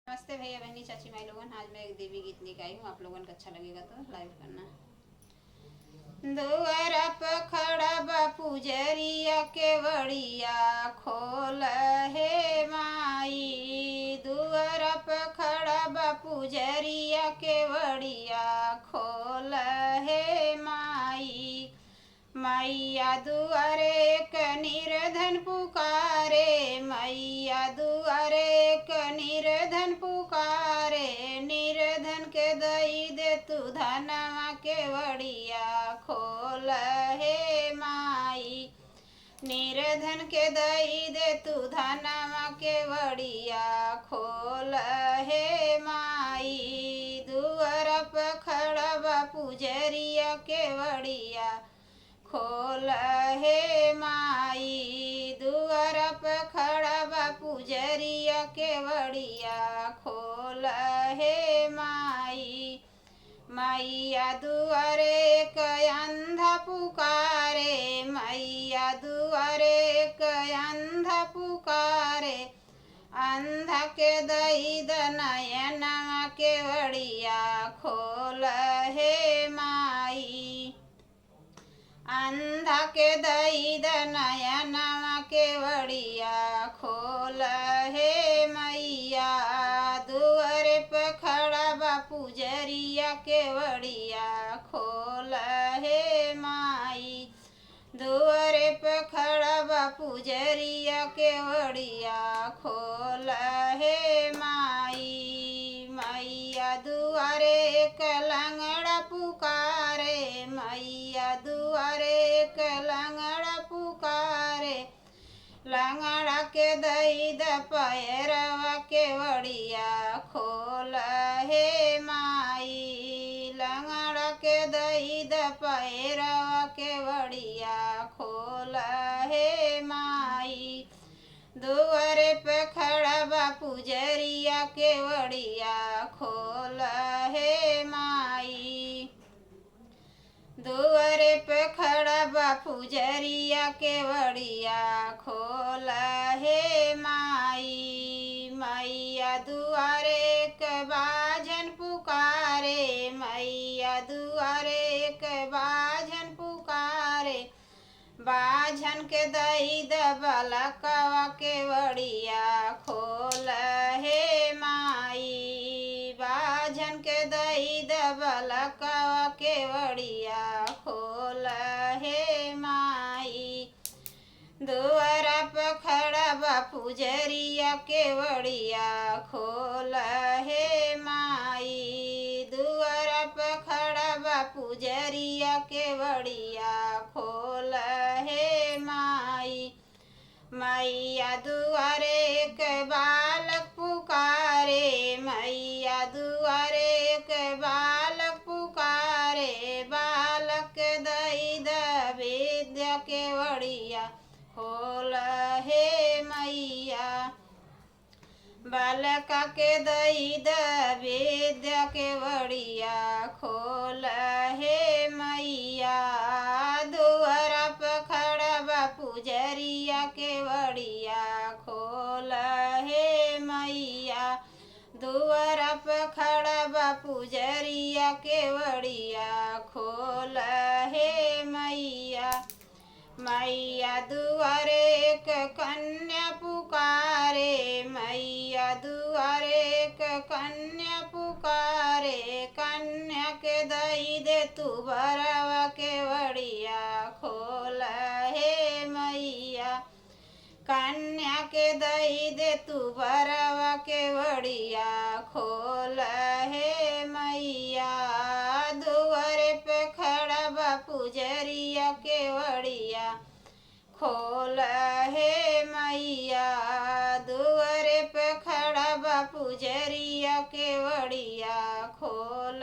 नमस्ते भैया बहनी चाची माई लोगन। आज मैं एक देवी गीत लेकर आई हूँ, आप लोगन को अच्छा लगेगा तो लाइव करना। दुआरा पर खड़ा बा पुजरिया केवड़िया खोल हे माई। दुआरा पर खड़ा बा पुजरिया केवड़िया खोल हे माई। मैया दुआरे एक निर्धन पुकारे, मैया दुआरे एक निर्धन पुकारे। निर्धन के दई दे तू धनवा केवड़िया खोल हे माई। निर्धन के दई दे तू धनवा केवड़िया खोल हे माई। दुआर पर खड़ा बा पुजरिया केवड़िया खोल हे माई। दुआर पर खड़ा बा पुजरिया केवड़िया खोल हे माई। मैया दुआरे एक अंधा पुकारे, मैया दुआरे एक अंधा पुकारे। अंधा के दई द नयनवा केवड़िया खोल हे माई। अंधा के दई द नयनवा केवड़िया खोल हे मैया। दुआरे पे खड़ा बा पुजरिया केवड़िया खोल हे माई। दुआरे पे खड़ा बा पुजरिया केवड़िया खोल हे माई। मैया दुआरे एक लंगड़ा पुकारे, मैया दुआरे एक लंगड़ा पुकारे। लंगड़ा के दई द पैरवा केवड़िया खोल हे माई। लंगड़ा के दई द पैरवा केवड़िया खोल हे माई। दुआरे पे खड़ा बा पुजरिया केवड़िया खोल हे माई। दुआरे पे खड़ा बा पुजरिया केवड़िया खोल हे माई। मैया दुआरे एक बाजन पुकारे, मैया दुआरे एक बाजन पुकारे। बाझन के दई द बलकवा केवड़िया खोल हे माई। बाझन के दई द बलकवा केवड़िया खोल हे माई। दुआरा पर खड़ा बा पुजरिया केवड़िया खोल हे माई। दुआरा पर खड़ा बा पुजरिया केवड़िया खोल हे माई। मैया दुआरे एक बालक पुकारे, मैया दुआरे एक बालक पुकारे। बालक दई द विद्या केवड़िया खोल हे मैया। बालका के दई द विद्या केवड़िया खोल हे मैया। दुआरा पर खड़ा बा पुजरिया केवड़िया खोल हे मैया। दुआरा पर खड़ा बा पुजरिया केवड़िया खोल हे मैया। मैया दुआरे एक कन्या पुकारे, मैया दुआरे एक कन्या पुकारे। कन्या के दई दे तू बरवा केवड़िया खोल हे मैया। कन्या के दई दे तू बरवा केवड़िया खोल हे मैया। दुआरे पे खड़ा बा पुजरिया केवड़िया खोल हे मैया। दुआरे पे खड़ा बा पुजरिया केवड़िया खोल